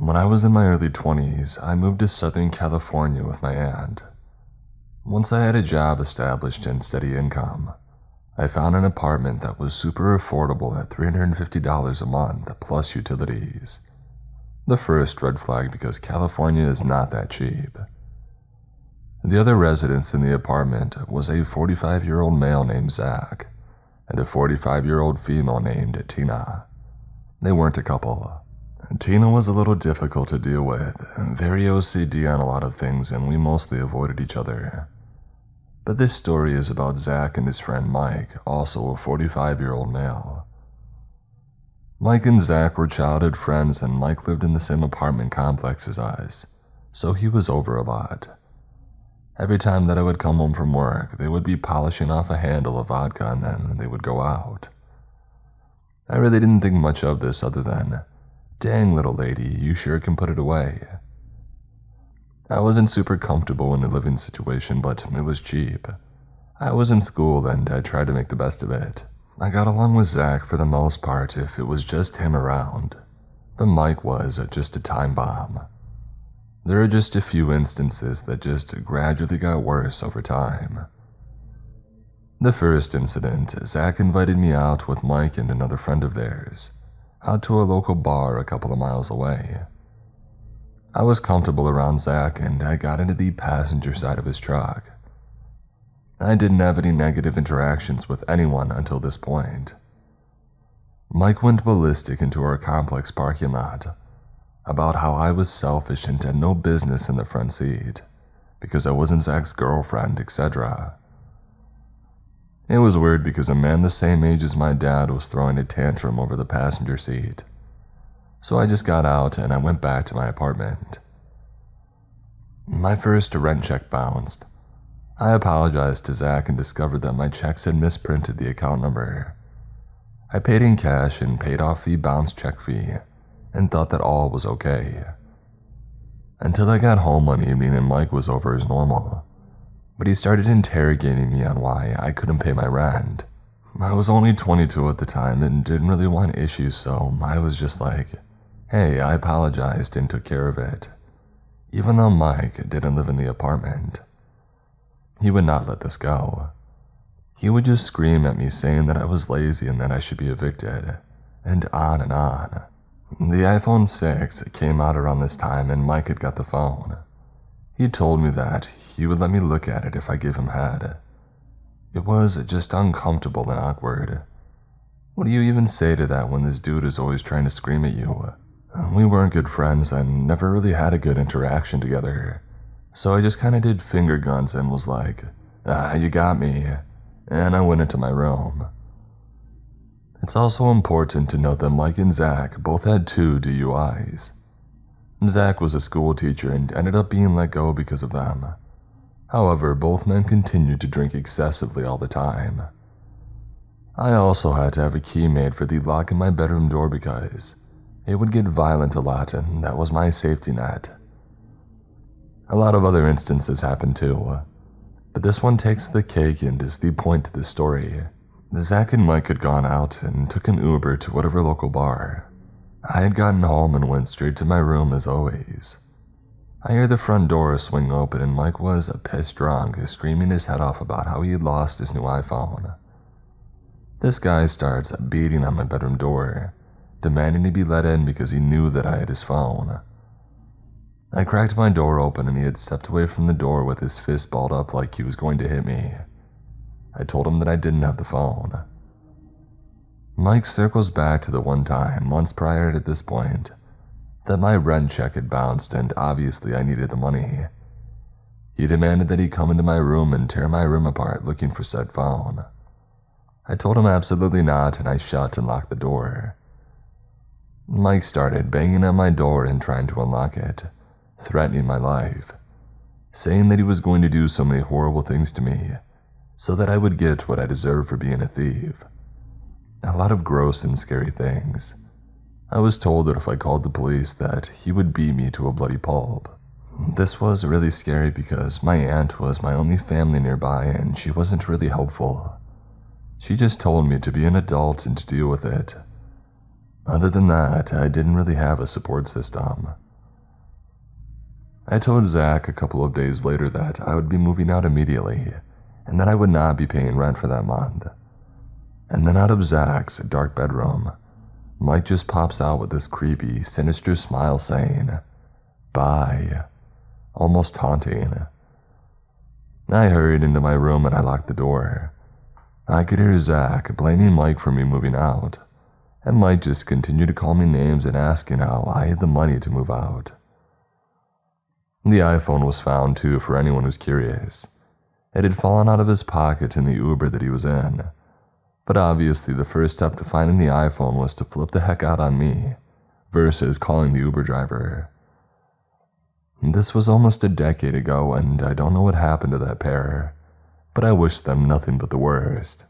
When I was in my early 20s, I moved to Southern California with my aunt. Once I had a job established and steady income, I found an apartment that was super affordable at $350 a month plus utilities. The first red flag because California is not that cheap. The other residents in the apartment was a 45-year-old male named Zach and a 45-year-old female named Tina. They weren't a couple. Tina was a little difficult to deal with, very OCD on a lot of things, and we mostly avoided each other. But this story is about Zach and his friend Mike, also a 45-year-old male. Mike and Zach were childhood friends, and Mike lived in the same apartment complex as us, so he was over a lot. Every time that I would come home from work, they would be polishing off a handle of vodka and then they would go out. I really didn't think much of this other than, dang little lady, you sure can put it away. I wasn't super comfortable in the living situation, but it was cheap. I was in school and I tried to make the best of it. I got along with Zach for the most part if it was just him around, but Mike was just a time bomb. There are just a few instances that just gradually got worse over time. The first incident, Zach invited me out with Mike and another friend of theirs, out to a local bar a couple of miles away. I was comfortable around Zach and I got into the passenger side of his truck. I didn't have any negative interactions with anyone until this point. Mike went ballistic into our complex parking lot about how I was selfish and had no business in the front seat because I wasn't Zach's girlfriend, etc. It was weird because a man the same age as my dad was throwing a tantrum over the passenger seat. So I just got out and I went back to my apartment. My first rent check bounced. I apologized to Zach and discovered that my checks had misprinted the account number. I paid in cash and paid off the bounce check fee and thought that all was okay. Until I got home one evening and Mike was over as normal, but he started interrogating me on why I couldn't pay my rent. I was only 22 at the time and didn't really want issues, so I was just like, hey, I apologized and took care of it, even though Mike didn't live in the apartment. He would not let this go. He would just scream at me saying that I was lazy and that I should be evicted, and on and on. The iPhone 6 came out around this time and Mike had got the phone. He told me that he would let me look at it if I gave him head. It was just uncomfortable and awkward. What do you even say to that when this dude is always trying to scream at you? We weren't good friends and never really had a good interaction together. So I just kinda did finger guns and was like, you got me, and I went into my room. It's also important to note that Mike and Zach both had 2 DUIs. Zach was a school teacher and ended up being let go because of them. However, both men continued to drink excessively all the time. I also had to have a key made for the lock in my bedroom door because it would get violent a lot and that was my safety net. A lot of other instances happened too, but this one takes the cake and is the point to this story. Zach and Mike had gone out and took an Uber to whatever local bar. I had gotten home and went straight to my room as always. I hear the front door swing open and Mike was pissed drunk, screaming his head off about how he had lost his new iPhone. This guy starts beating on my bedroom door, demanding to be let in because he knew that I had his phone. I cracked my door open and he had stepped away from the door with his fist balled up like he was going to hit me. I told him that I didn't have the phone. Mike circles back to the one time, months prior to this point, that my rent check had bounced and obviously I needed the money. He demanded that he come into my room and tear my room apart looking for said phone. I told him absolutely not and I shut and locked the door. Mike started banging on my door and trying to unlock it, threatening my life, saying that he was going to do so many horrible things to me so that I would get what I deserved for being a thief. A lot of gross and scary things. I was told that if I called the police that he would beat me to a bloody pulp. This was really scary because my aunt was my only family nearby and she wasn't really helpful. She just told me to be an adult and to deal with it. Other than that, I didn't really have a support system. I told Zach a couple of days later that I would be moving out immediately and that I would not be paying rent for that month. And then out of Zach's dark bedroom, Mike just pops out with this creepy, sinister smile saying, "Bye," almost taunting. I hurried into my room and I locked the door. I could hear Zach blaming Mike for me moving out, and Mike just continued to call me names and asking how I had the money to move out. The iPhone was found too, for anyone who's curious. It had fallen out of his pocket in the Uber that he was in, but obviously the first step to finding the iPhone was to flip the heck out on me, versus calling the Uber driver. This was almost a decade ago, and I don't know what happened to that pair, but I wish them nothing but the worst.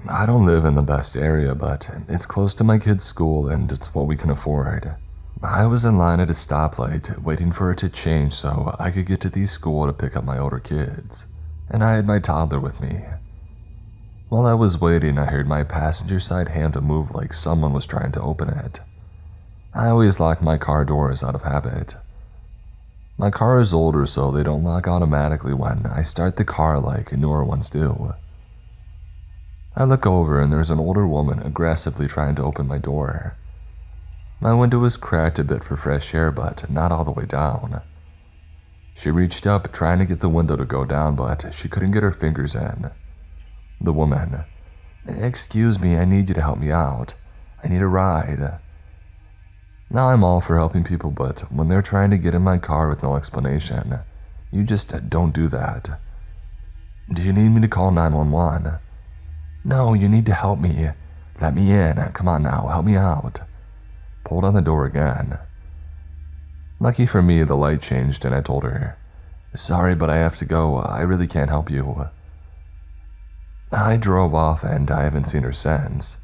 I don't live in the best area, but it's close to my kid's school and it's what we can afford. I was in line at a stoplight waiting for it to change so I could get to the school to pick up my older kids, and I had my toddler with me. While I was waiting, I heard my passenger side handle move like someone was trying to open it. I always lock my car doors out of habit. My car is older, so they don't lock automatically when I start the car like newer ones do. I look over and there's an older woman aggressively trying to open my door. My window is cracked a bit for fresh air, but not all the way down. She reached up trying to get the window to go down, but she couldn't get her fingers in. The woman, "Excuse me, I need you to help me out. I need a ride." Now I'm all for helping people, but when they're trying to get in my car with no explanation, you just don't do that. "Do you need me to call 911? "No, you need to help me. Let me in. Come on now, help me out." Pulled on the door again. Lucky for me, the light changed and I told her, "Sorry, but I have to go. I really can't help you." I drove off and I haven't seen her since.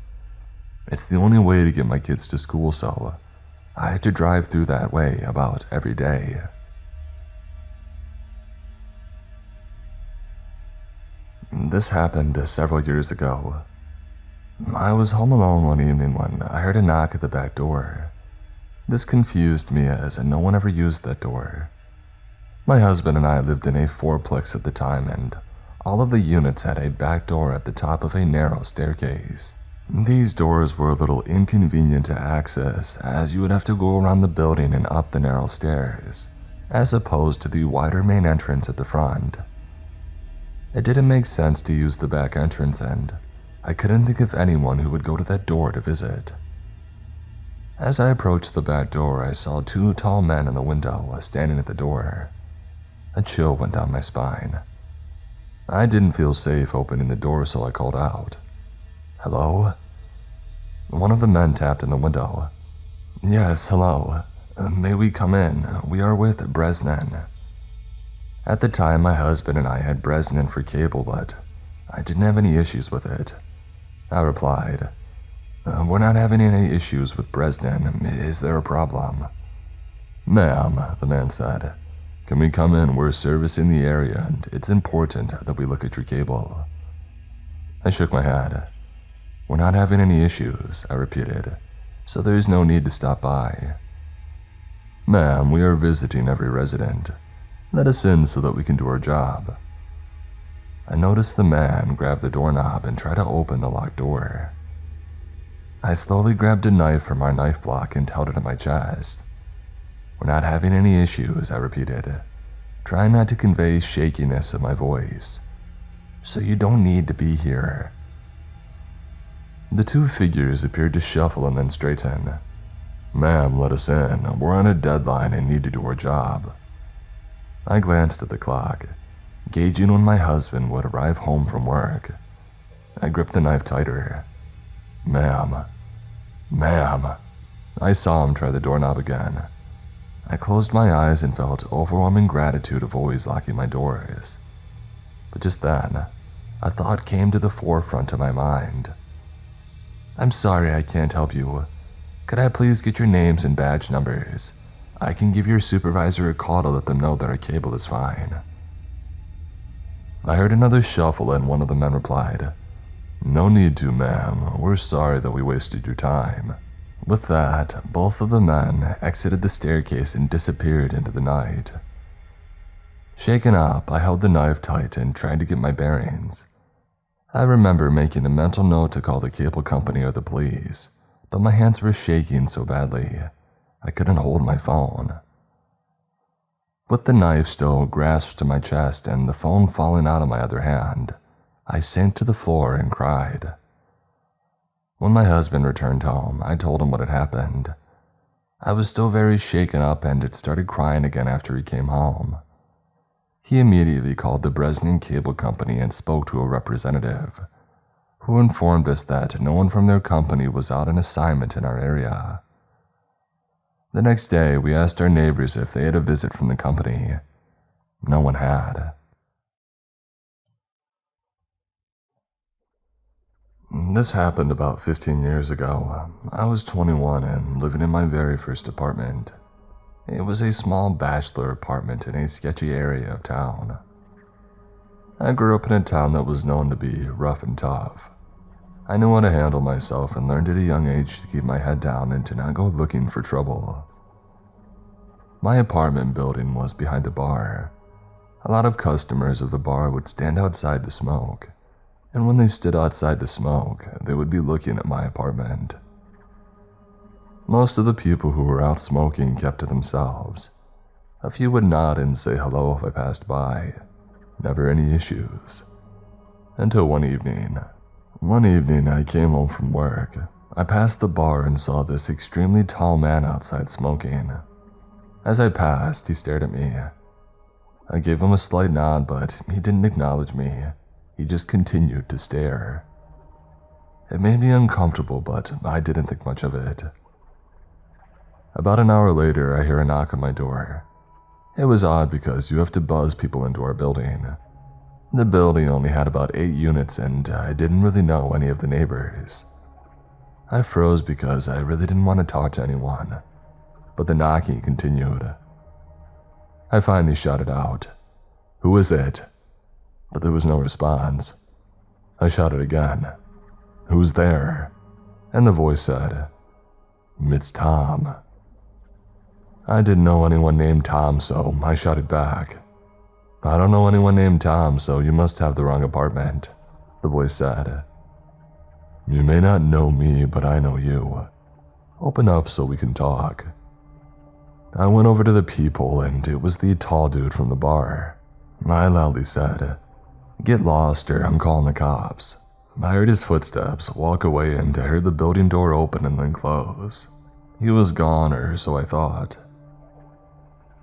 It's the only way to get my kids to school, so I have to drive through that way about every day. This happened several years ago. I was home alone one evening when I heard a knock at the back door. This confused me as no one ever used that door. My husband and I lived in a fourplex at the time, and all of the units had a back door at the top of a narrow staircase. These doors were a little inconvenient to access, as you would have to go around the building and up the narrow stairs, as opposed to the wider main entrance at the front. It didn't make sense to use the back entrance, and I couldn't think of anyone who would go to that door to visit. As I approached the back door, I saw two tall men in the window standing at the door. A chill went down my spine. I didn't feel safe opening the door, so I called out, "Hello?" One of the men tapped in the window. "Yes, hello. May we come in? We are with Bresnan." At the time, my husband and I had Bresnan for cable, but I didn't have any issues with it. I replied, "We're not having any issues with Bresnan. Is there a problem?" "Ma'am," the man said, "can we come in? We're servicing the area, and it's important that we look at your cable." I shook my head. "We're not having any issues," I repeated, "so there's no need to stop by." "Ma'am, we are visiting every resident. Let us in so that we can do our job." I noticed the man grab the doorknob and try to open the locked door. I slowly grabbed a knife from our knife block and held it at my chest. "We're not having any issues," I repeated, trying not to convey shakiness in my voice. "So you don't need to be here." The two figures appeared to shuffle and then straighten. "Ma'am, let us in. We're on a deadline and need to do our job." I glanced at the clock, gauging when my husband would arrive home from work. I gripped the knife tighter. Ma'am. I saw him try the doorknob again. I closed my eyes and felt overwhelming gratitude of always locking my doors. But just then, a thought came to the forefront of my mind. "I'm sorry I can't help you. Could I please get your names and badge numbers? I can give your supervisor a call to let them know that our cable is fine." I heard another shuffle and one of the men replied, "No need to, ma'am. We're sorry that we wasted your time." With that, both of the men exited the staircase and disappeared into the night. Shaken up, I held the knife tight and tried to get my bearings. I remember making a mental note to call the cable company or the police, but my hands were shaking so badly, I couldn't hold my phone. With the knife still grasped to my chest and the phone falling out of my other hand, I sank to the floor and cried. When my husband returned home, I told him what had happened. I was still very shaken up and had started crying again after he came home. He immediately called the Bresnian Cable Company and spoke to a representative, who informed us that no one from their company was out on assignment in our area. The next day, we asked our neighbors if they had a visit from the company. No one had. This happened about 15 years ago. I was 21 and living in my very first apartment. It was a small bachelor apartment in a sketchy area of town. I grew up in a town that was known to be rough and tough. I knew how to handle myself and learned at a young age to keep my head down and to not go looking for trouble. My apartment building was behind a bar. A lot of customers of the bar would stand outside to smoke, and when they stood outside to smoke, they would be looking at my apartment. Most of the people who were out smoking kept to themselves. A few would nod and say hello if I passed by. Never any issues. Until one evening. One evening I came home from work. I passed the bar and saw this extremely tall man outside smoking. As I passed, he stared at me. I gave him a slight nod, but he didn't acknowledge me. He just continued to stare. It made me uncomfortable, but I didn't think much of it. About an hour later, I hear a knock on my door. It was odd because you have to buzz people into our building. The building only had about 8 units and I didn't really know any of the neighbors. I froze because I really didn't want to talk to anyone, but the knocking continued. I finally shouted out, "Who is it?" But there was no response. I shouted again, "Who's there?" And the voice said, "It's Tom." I didn't know anyone named Tom, so I shouted back, "I don't know anyone named Tom, so you must have the wrong apartment," the voice said. "You may not know me, but I know you. Open up so we can talk." I went over to the peephole and it was the tall dude from the bar. I loudly said, "Get lost or I'm calling the cops." I heard his footsteps walk away and I heard the building door open and then close. He was gone, or so I thought.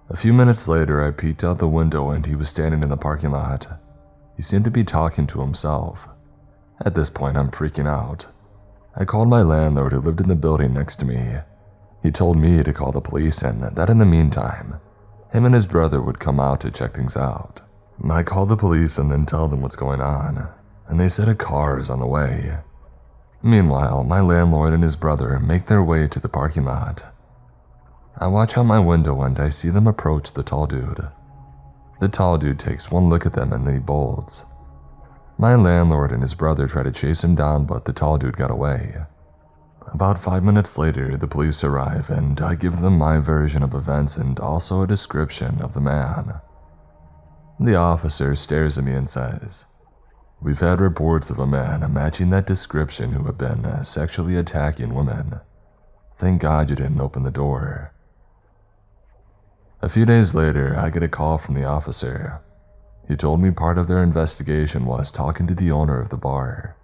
A few minutes later, I peeked out the window and he was standing in the parking lot. He seemed to be talking to himself. At this point, I'm freaking out. I called my landlord who lived in the building next to me. He told me to call the police and that in the meantime, him and his brother would come out to check things out. I called the police and then tell them what's going on, and they said a car is on the way. Meanwhile, my landlord and his brother make their way to the parking lot. I watch out my window and I see them approach the tall dude. The tall dude takes one look at them and then he bolts. My landlord and his brother try to chase him down, but the tall dude got away. About 5 minutes later, the police arrive and I give them my version of events and also a description of the man. The officer stares at me and says, "We've had reports of a man matching that description who had been sexually attacking women. Thank God you didn't open the door." A few days later, I get a call from the officer. He told me part of their investigation was talking to the owner of the bar.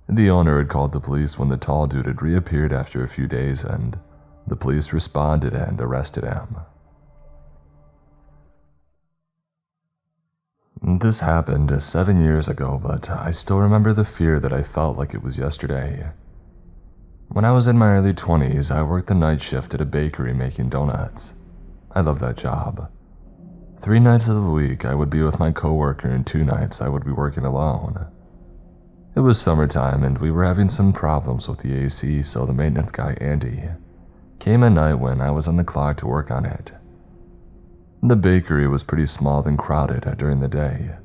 The owner had called the police when the tall dude had reappeared after a few days and the police responded and arrested him. This happened 7 years ago, but I still remember the fear that I felt like it was yesterday. When I was in my early 20s, I worked the night shift at a bakery making donuts. I loved that job. 3 nights of the week, I would be with my coworker and 2 nights I would be working alone. It was summertime and we were having some problems with the AC, so the maintenance guy, Andy, came at night when I was on the clock to work on it. The bakery was pretty small and crowded during the day,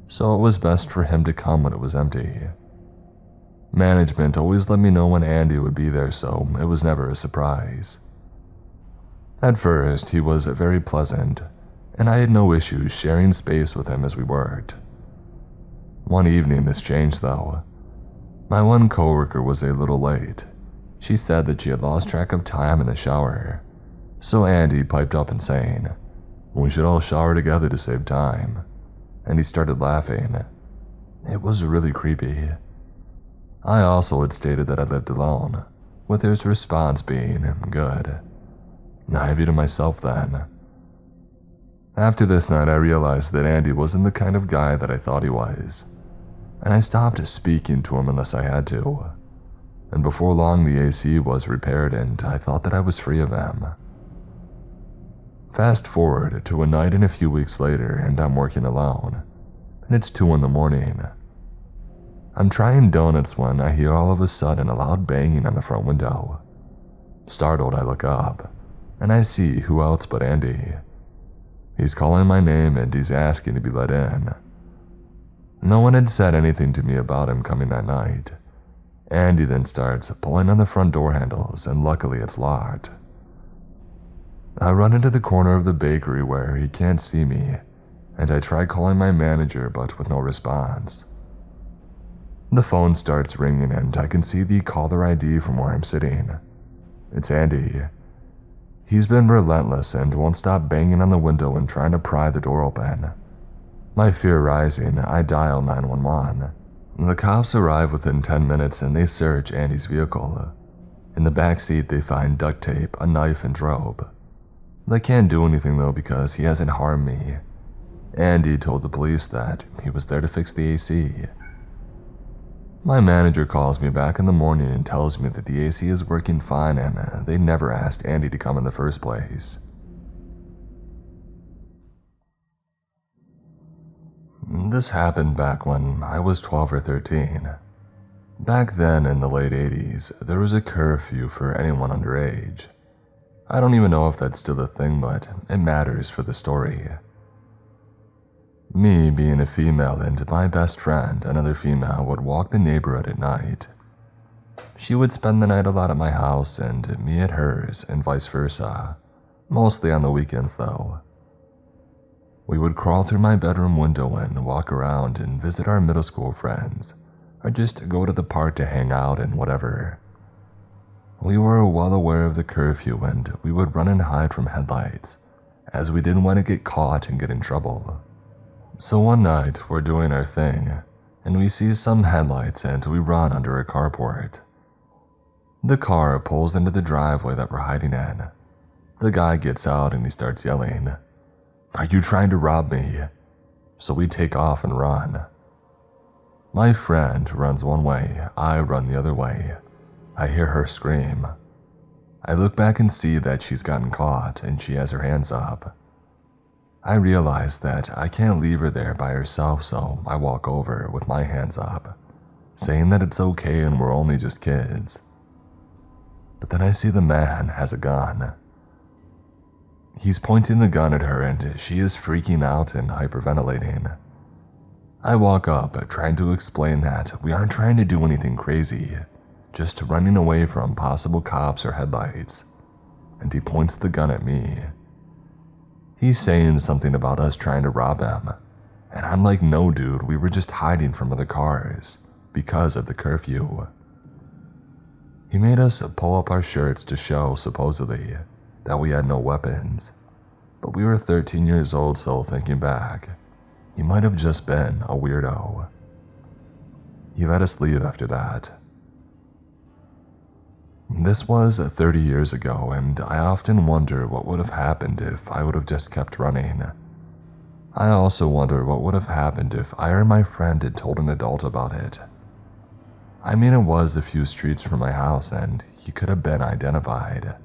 so it was best for him to come when it was empty. Management always let me know when Andy would be there, so it was never a surprise. At first, he was very pleasant, and I had no issues sharing space with him as we worked. One evening this changed though. My one coworker was a little late. She said that she had lost track of time in the shower, so Andy piped up and saying, "We should all shower together to save time," and he started laughing. It was really creepy. I also had stated that I lived alone, with his response being, "Good. I have you to myself then." After this night, I realized that Andy wasn't the kind of guy that I thought he was, and I stopped speaking to him unless I had to. And before long, the AC was repaired, and I thought that I was free of him. Fast forward to a night and a few weeks later, and I'm working alone, and it's 2 in the morning. I'm trying donuts when I hear all of a sudden a loud banging on the front window. Startled, I look up, and I see who else but Andy. He's calling my name and he's asking to be let in. No one had said anything to me about him coming that night. Andy then starts pulling on the front door handles, and luckily it's locked. I run into the corner of the bakery where he can't see me, and I try calling my manager but with no response. The phone starts ringing and I can see the caller ID from where I'm sitting. It's Andy. He's been relentless and won't stop banging on the window and trying to pry the door open. My fear rising, I dial 911. The cops arrive within 10 minutes and they search Andy's vehicle. In the back seat, they find duct tape, a knife, and rope. They can't do anything though because he hasn't harmed me. Andy told the police that he was there to fix the AC. My manager calls me back in the morning and tells me that the AC is working fine and they never asked Andy to come in the first place. This happened back when I was 12 or 13. Back then in the late 80s, there was a curfew for anyone underage. I don't even know if that's still a thing, but it matters for the story. Me being a female and my best friend, another female, would walk the neighborhood at night. She would spend the night a lot at my house and me at hers, and vice versa, mostly on the weekends though. We would crawl through my bedroom window and walk around and visit our middle school friends, or just go to the park to hang out and whatever. We were well aware of the curfew and we would run and hide from headlights, as we didn't want to get caught and get in trouble. So one night, we're doing our thing, and we see some headlights and we run under a carport. The car pulls into the driveway that we're hiding in. The guy gets out and he starts yelling, "Are you trying to rob me?" So we take off and run. My friend runs one way, I run the other way. I hear her scream. I look back and see that she's gotten caught and she has her hands up. I realize that I can't leave her there by herself, so I walk over with my hands up, saying that it's okay and we're only just kids. But then I see the man has a gun. He's pointing the gun at her and she is freaking out and hyperventilating. I walk up, trying to explain that we aren't trying to do anything crazy, just running away from possible cops or headlights, and he points the gun at me. He's saying something about us trying to rob him, and I'm like, no dude, we were just hiding from other cars, because of the curfew. He made us pull up our shirts to show, supposedly, that we had no weapons, but we were 13 years old, so thinking back, he might have just been a weirdo. He let us leave after that. This was 30 years ago, and I often wonder what would have happened if I would have just kept running. I also wonder what would have happened if I or my friend had told an adult about it. I mean, it was a few streets from my house, and he could have been identified.